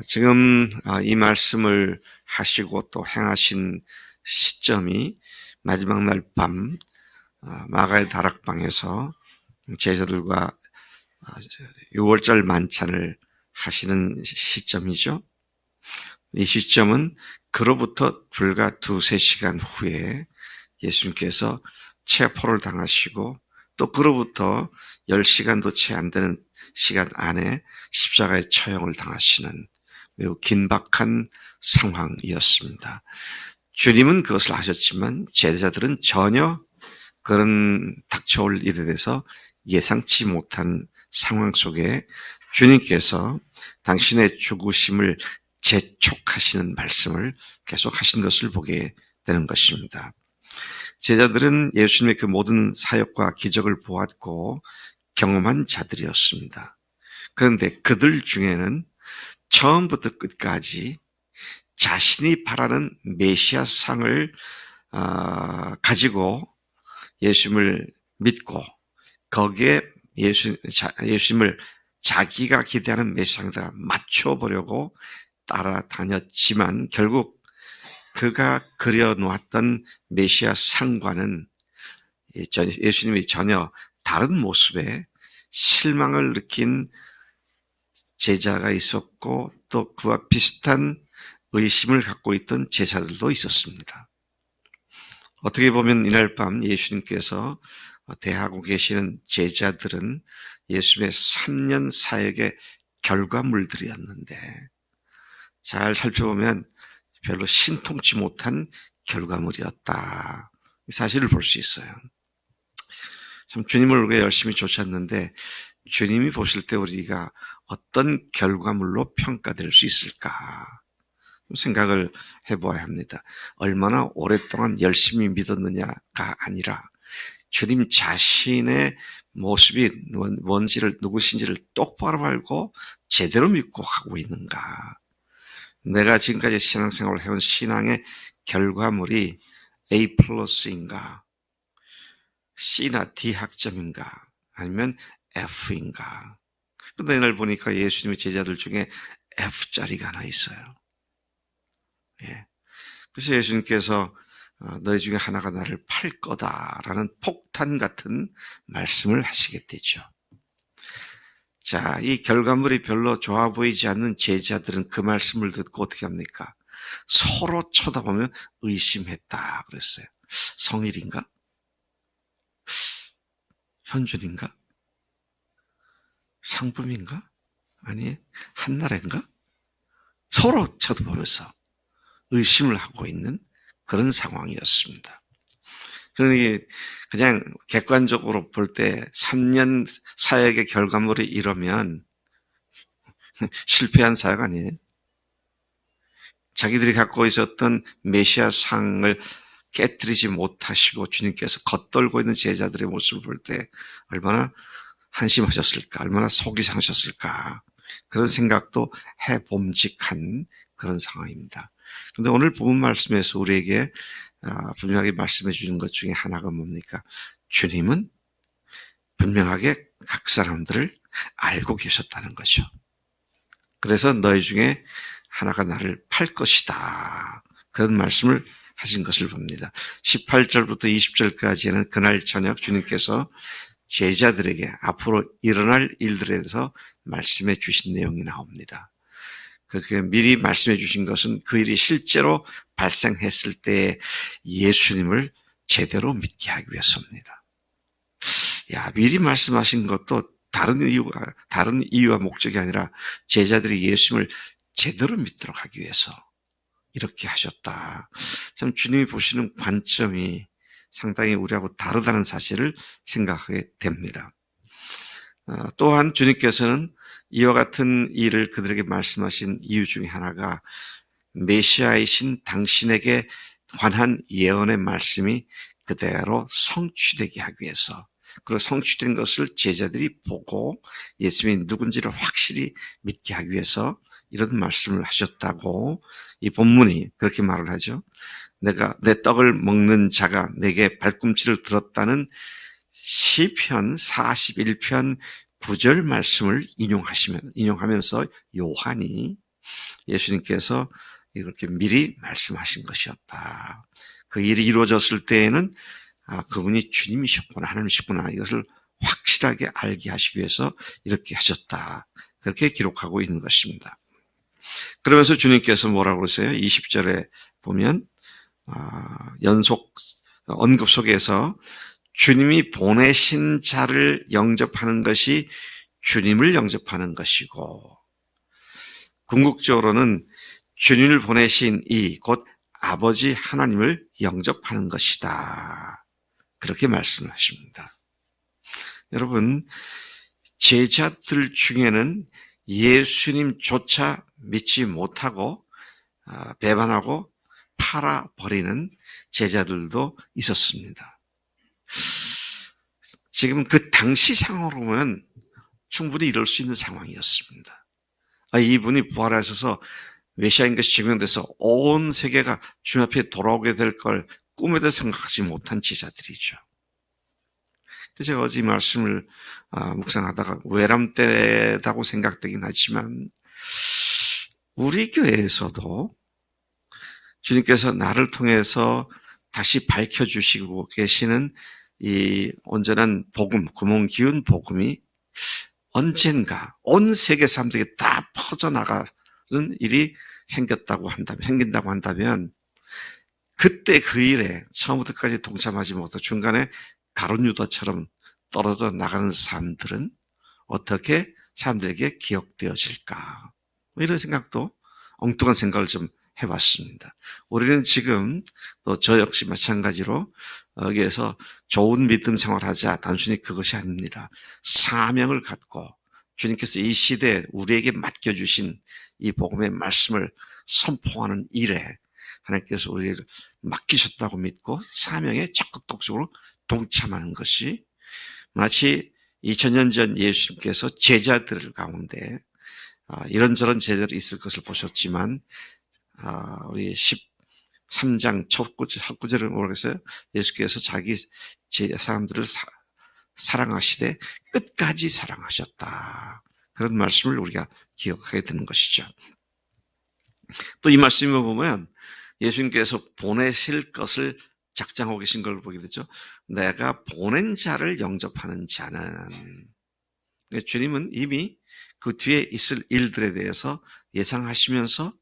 지금 이 말씀을 하시고 또 행하신 시점이 마지막 날 밤 마가의 다락방에서 제자들과 6월절 만찬을 하시는 시점이죠. 이 시점은 그로부터 불과 2-3시간 후에 예수님께서 체포를 당하시고 또 그로부터 10시간도 채 안 되는 시간 안에 십자가의 처형을 당하시는 매우 긴박한 상황이었습니다. 주님은 그것을 아셨지만 제자들은 전혀 그런 닥쳐올 일에 대해서 예상치 못한 상황 속에 주님께서 당신의 죽으심을 재촉하시는 말씀을 계속 하신 것을 보게 되는 것입니다. 제자들은 예수님의 그 모든 사역과 기적을 보았고 경험한 자들이었습니다. 그런데 그들 중에는 처음부터 끝까지 자신이 바라는 메시아상을 가지고 예수님을 믿고 거기에 예수님을 자기가 기대하는 메시아상에다가 맞춰보려고 따라다녔지만 결국 그가 그려놓았던 메시아 상과는 예수님이 전혀 다른 모습의 실망을 느낀 제자가 있었고 또 그와 비슷한 의심을 갖고 있던 제자들도 있었습니다. 어떻게 보면 이날 밤 예수님께서 대하고 계시는 제자들은 예수님의 3년 사역의 결과물들이었는데 잘 살펴보면 별로 신통치 못한 결과물이었다. 이 사실을 볼 수 있어요. 참 주님을 우리가 열심히 쫓았는데 주님이 보실 때 우리가 어떤 결과물로 평가될 수 있을까 생각을 해보아야 합니다. 얼마나 오랫동안 열심히 믿었느냐가 아니라 주님 자신의 모습이 뭔지를 누구신지를 똑바로 알고 제대로 믿고 하고 있는가. 내가 지금까지 신앙생활을 해온 신앙의 결과물이 A+인가 C나 D 학점인가 아니면 F인가. 그런데 이날 보니까 예수님의 제자들 중에 F짜리가 하나 있어요. 예. 그래서 예수님께서 너희 중에 하나가 나를 팔 거다라는 폭탄 같은 말씀을 하시게 되죠. 자, 이 결과물이 별로 좋아 보이지 않는 제자들은 그 말씀을 듣고 어떻게 합니까? 서로 쳐다보며 의심했다 그랬어요. 성일인가? 현준인가? 상품인가? 아니, 한나라인가? 서로 쳐다보면서 의심을 하고 있는 그런 상황이었습니다. 그러니 그냥 객관적으로 볼 때 3년 사역의 결과물이 이러면 실패한 사역 아니에요? 자기들이 갖고 있었던 메시아상을 깨뜨리지 못하시고 주님께서 겉돌고 있는 제자들의 모습을 볼 때 얼마나 한심하셨을까, 얼마나 속이 상하셨을까 그런 생각도 해봄직한 그런 상황입니다. 그런데 오늘 본문 말씀에서 우리에게 분명하게 말씀해 주는 것 중에 하나가 뭡니까? 주님은 분명하게 각 사람들을 알고 계셨다는 거죠. 그래서 너희 중에 하나가 나를 팔 것이다. 그런 말씀을 하신 것을 봅니다. 18절부터 20절까지는 그날 저녁 주님께서 제자들에게 앞으로 일어날 일들에 대해서 말씀해 주신 내용이 나옵니다. 그렇게 미리 말씀해 주신 것은 그 일이 실제로 발생했을 때 예수님을 제대로 믿게 하기 위해서입니다. 미리 말씀하신 것도 다른 이유와 목적이 아니라 제자들이 예수님을 제대로 믿도록 하기 위해서 이렇게 하셨다. 참 주님이 보시는 관점이 상당히 우리하고 다르다는 사실을 생각하게 됩니다. 또한 주님께서는 이와 같은 일을 그들에게 말씀하신 이유 중에 하나가 메시아이신 당신에게 관한 예언의 말씀이 그대로 성취되게 하기 위해서, 그리고 성취된 것을 제자들이 보고 예수님이 누군지를 확실히 믿게 하기 위해서 이런 말씀을 하셨다고 이 본문이 그렇게 말을 하죠. 내가 내 떡을 먹는 자가 내게 발꿈치를 들었다는 시편 41편 9절 말씀을 인용하면서 요한이 예수님께서 이렇게 미리 말씀하신 것이었다. 그 일이 이루어졌을 때에는 그분이 주님이셨구나, 하나님이셨구나, 이것을 확실하게 알게 하시기 위해서 이렇게 하셨다. 그렇게 기록하고 있는 것입니다. 그러면서 주님께서 뭐라고 그러세요? 20절에 보면 연속 언급 속에서 주님이 보내신 자를 영접하는 것이 주님을 영접하는 것이고, 궁극적으로는 주님을 보내신 이 곧 아버지 하나님을 영접하는 것이다. 그렇게 말씀하십니다. 여러분, 제자들 중에는 예수님조차 믿지 못하고 배반하고 팔아버리는 제자들도 있었습니다. 지금 그 당시 상황으로 보면 충분히 이럴 수 있는 상황이었습니다. 이분이 부활하셔서 메시아인 것이 증명돼서 온 세계가 주님 앞에 돌아오게 될 걸 꿈에도 생각하지 못한 제자들이죠. 제가 어제 이 말씀을 묵상하다가 외람되다고 생각되긴 하지만, 우리 교회에서도 주님께서 나를 통해서 다시 밝혀주시고 계시는 이 온전한 복음, 구멍 기운 복음이 언젠가 온 세계 사람들에게 다 퍼져나가는 일이 생긴다고 한다면 그때 그 일에 처음부터까지 동참하지 못하고 중간에 가룟 유다처럼 떨어져 나가는 사람들은 어떻게 사람들에게 기억되어질까? 이런 생각도, 엉뚱한 생각을 좀 해봤습니다. 우리는 지금 또 저 역시 마찬가지로 여기에서 좋은 믿음 생활하자, 단순히 그것이 아닙니다. 사명을 갖고 주님께서 이 시대에 우리에게 맡겨주신 이 복음의 말씀을 선포하는 일에 하나님께서 우리를 맡기셨다고 믿고 사명에 적극적으로 동참하는 것이, 마치 2000년 전 예수님께서 제자들 가운데 이런저런 제자들이 있을 것을 보셨지만, 우리 13장 첫 구절을 모르겠어요. 예수께서 자기 사람들을 사랑하시되 끝까지 사랑하셨다. 그런 말씀을 우리가 기억하게 되는 것이죠. 또 이 말씀을 보면 예수님께서 보내실 것을 작정하고 계신 걸 보게 되죠. 내가 보낸 자를 영접하는 자는, 주님은 이미 그 뒤에 있을 일들에 대해서 예상하시면서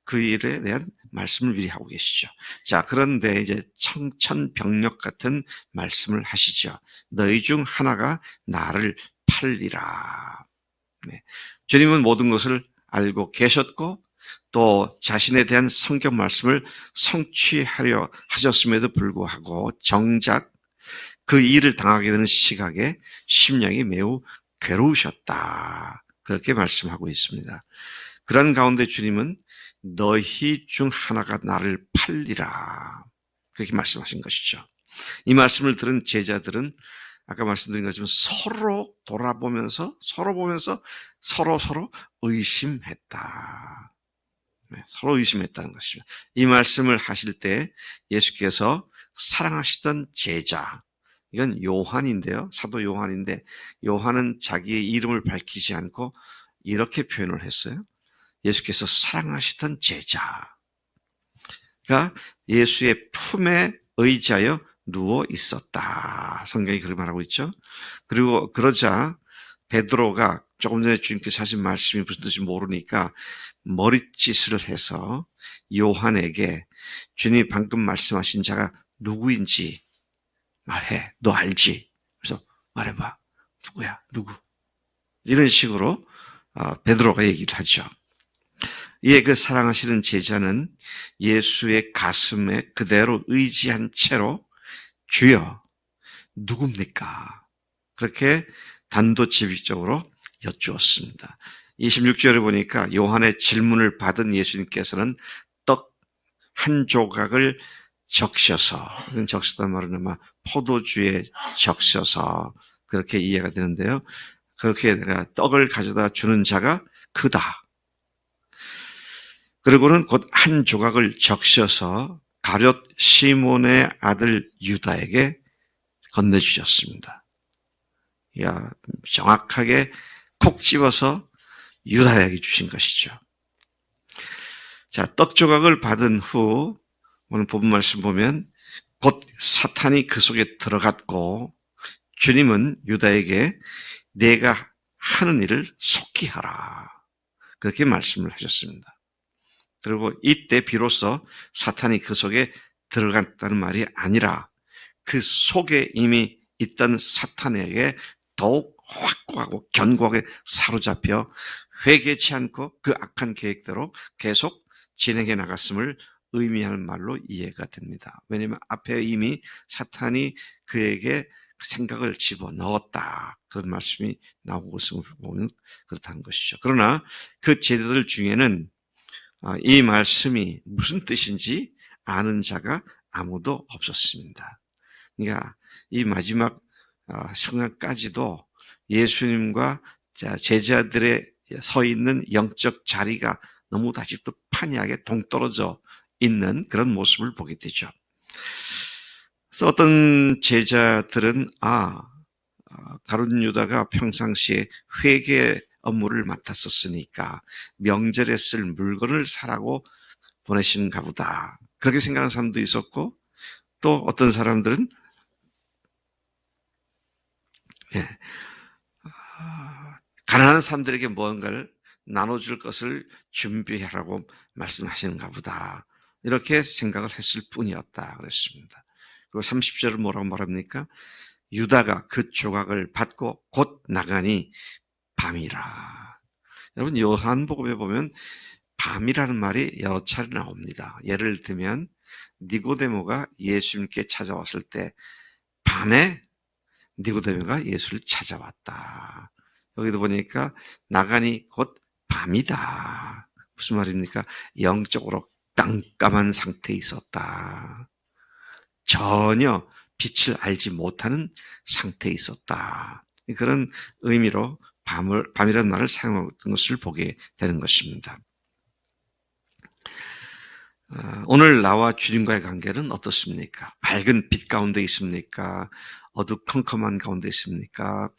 그 일에 대한 말씀을 미리 하고 계시죠. 자, 그런데 이제 청천벽력 같은 말씀을 하시죠. 너희 중 하나가 나를 팔리라. 네. 주님은 모든 것을 알고 계셨고 또 자신에 대한 성경 말씀을 성취하려 하셨음에도 불구하고 정작 그 일을 당하게 되는 시각에 심령이 매우 괴로우셨다. 그렇게 말씀하고 있습니다. 그런 가운데 주님은 너희 중 하나가 나를 팔리라. 그렇게 말씀하신 것이죠. 이 말씀을 들은 제자들은 아까 말씀드린 것처럼 서로 돌아보면서 서로 의심했다. 네, 서로 의심했다는 것이죠. 이 말씀을 하실 때 예수께서 사랑하시던 제자, 이건 요한인데요. 사도 요한인데 요한은 자기의 이름을 밝히지 않고 이렇게 표현을 했어요. 예수께서 사랑하시던 제자가 예수의 품에 의지하여 누워 있었다. 성경이 그렇게 말하고 있죠. 그리고 그러자 베드로가 조금 전에 주님께서 하신 말씀이 무슨 뜻인지 모르니까 머릿짓을 해서 요한에게 주님이 방금 말씀하신 자가 누구인지 말해. 너 알지? 그래서 말해봐. 누구야? 누구? 이런 식으로 베드로가 얘기를 하죠. 이에 그 사랑하시는 제자는 예수의 가슴에 그대로 의지한 채로 주여 누굽니까? 그렇게 단도직입적으로 여쭈었습니다. 26절에 보니까 요한의 질문을 받은 예수님께서는 떡 한 조각을 적셔서, 적셨단 말은 아마 포도주에 적셔서 그렇게 이해가 되는데요. 그렇게 내가 떡을 가져다 주는 자가 그다. 그리고는 곧 한 조각을 적셔서 가룟 시몬의 아들 유다에게 건네주셨습니다. 정확하게 콕 집어서 유다에게 주신 것이죠. 자, 떡 조각을 받은 후 오늘 본문 말씀 보면 곧 사탄이 그 속에 들어갔고 주님은 유다에게 내가 하는 일을 속히 하라. 그렇게 말씀을 하셨습니다. 그리고 이때 비로소 사탄이 그 속에 들어갔다는 말이 아니라 그 속에 이미 있던 사탄에게 더욱 확고하고 견고하게 사로잡혀 회개치 않고 그 악한 계획대로 계속 진행해 나갔음을 의미하는 말로 이해가 됩니다. 왜냐하면 앞에 이미 사탄이 그에게 생각을 집어넣었다. 그런 말씀이 나오고 있음을 보면 그렇다는 것이죠. 그러나 그 제자들 중에는 이 말씀이 무슨 뜻인지 아는 자가 아무도 없었습니다. 그러니까 이 마지막 순간까지도 예수님과 제자들의 서 있는 영적 자리가 너무 아직도 판이하게 동떨어져 있는 그런 모습을 보게 되죠. 그래서 어떤 제자들은 가룟 유다가 평상시에 회계 업무를 맡았었으니까 명절에 쓸 물건을 사라고 보내신가 보다. 그렇게 생각하는 사람도 있었고 또 어떤 사람들은 가난한 사람들에게 무언가를 나눠줄 것을 준비하라고 말씀하시는가 보다. 이렇게 생각을 했을 뿐이었다 그랬습니다. 그리고 30절을 뭐라고 말합니까? 유다가 그 조각을 받고 곧 나가니 밤이라. 여러분 요한복음에 보면 밤이라는 말이 여러 차례 나옵니다. 예를 들면 니고데모가 예수님께 찾아왔을 때 밤에 니고데모가 예수를 찾아왔다. 여기도 보니까 나가니 곧 밤이다. 무슨 말입니까? 영적으로 깜깜한 상태에 있었다. 전혀 빛을 알지 못하는 상태에 있었다. 그런 의미로 밤이라는 말을 사용한 것을 보게 되는 것입니다. 오늘 나와 주님과의 관계는 어떻습니까? 밝은 빛 가운데 있습니까? 어두컴컴한 가운데 있습니까?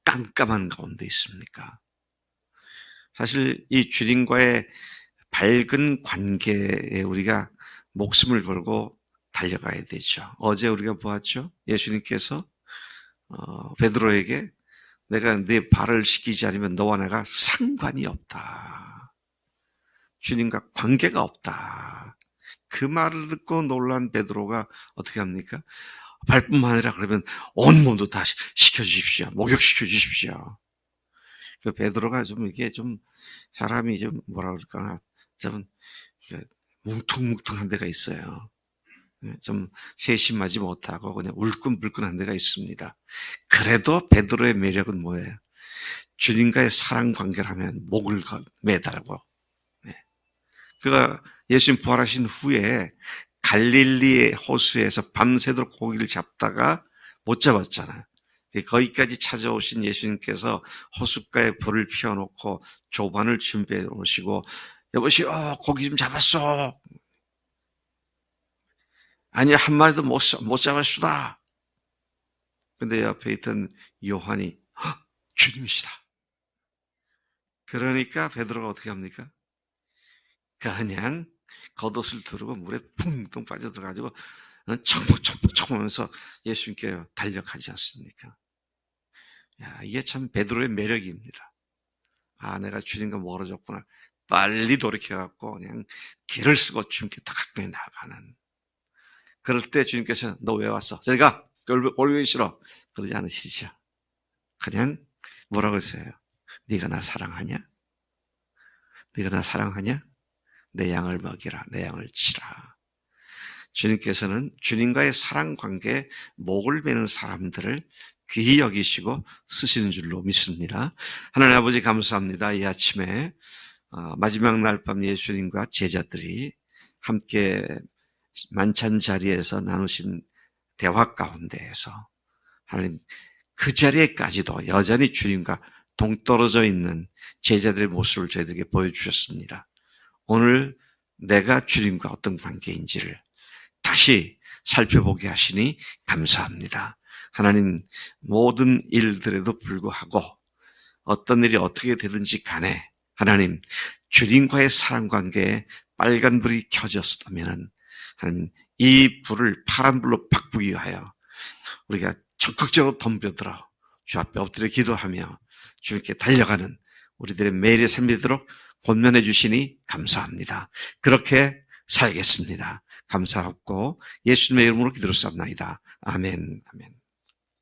깜깜한 가운데 있습니까? 사실 이 주님과의 밝은 관계에 우리가 목숨을 걸고 달려가야 되죠. 어제 우리가 보았죠? 예수님께서 베드로에게 내가 네 발을 씻기지 않으면 너와 내가 상관이 없다. 주님과 관계가 없다. 그 말을 듣고 놀란 베드로가 어떻게 합니까? 발뿐만 아니라 그러면 온몸도 다 시켜주십시오. 목욕시켜 주십시오. 그 베드로가 이게 사람이 뭐라 그럴까나, 뭉퉁뭉퉁한 데가 있어요. 좀 세심하지 못하고 그냥 울끈불끈한 데가 있습니다. 그래도 베드로의 매력은 뭐예요? 주님과의 사랑 관계를 하면 목을 매달고. 그가 예수님 부활하신 후에 갈릴리의 호수에서 밤새도록 고기를 잡다가 못 잡았잖아요. 거기까지 찾아오신 예수님께서 호숫가에 불을 피워놓고 조반을 준비해 놓으시고 여보시오 고기 좀 잡았어. 아니 한 마리도 못 잡았수다. 근데 옆에 있던 요한이 주님이시다. 그러니까 베드로가 어떻게 합니까? 그냥 겉옷을 두르고 물에 붕tung 빠져들어가지고 청목청목 하면서 예수님께 달려가지 않습니까? 이게 참 베드로의 매력입니다. 내가 주님과 멀어졌구나. 빨리 돌이켜갖고 그냥 길을 쓰고 주님께 더 가까이 나가는. 그럴 때 주님께서 너 왜 왔어? 저리 가! 올리기 싫어. 그러지 않으시죠. 그냥 뭐라고 했어요? 네가 나 사랑하냐? 네가 나 사랑하냐? 내 양을 먹이라. 내 양을 치라. 주님께서는 주님과의 사랑 관계에 목을 매는 사람들을 귀히 여기시고 쓰시는 줄로 믿습니다. 하나님 아버지 감사합니다. 이 아침에 마지막 날 밤 예수님과 제자들이 함께 만찬 자리에서 나누신 대화 가운데에서 하나님 그 자리에까지도 여전히 주님과 동떨어져 있는 제자들의 모습을 저희들에게 보여주셨습니다. 오늘 내가 주님과 어떤 관계인지를 다시 살펴보게 하시니 감사합니다. 하나님 모든 일들에도 불구하고 어떤 일이 어떻게 되든지 간에 하나님 주님과의 사랑 관계에 빨간 불이 켜졌다면은 하나님 이 불을 파란 불로 바꾸기 위하여 우리가 적극적으로 덤벼들어 주 앞에 엎드려 기도하며 주님께 달려가는 우리들의 매일의 삶이 되도록 권면해 주시니 감사합니다. 그렇게 살겠습니다. 감사하고 예수님의 이름으로 기도를 쌉나이다. 아멘. 아멘.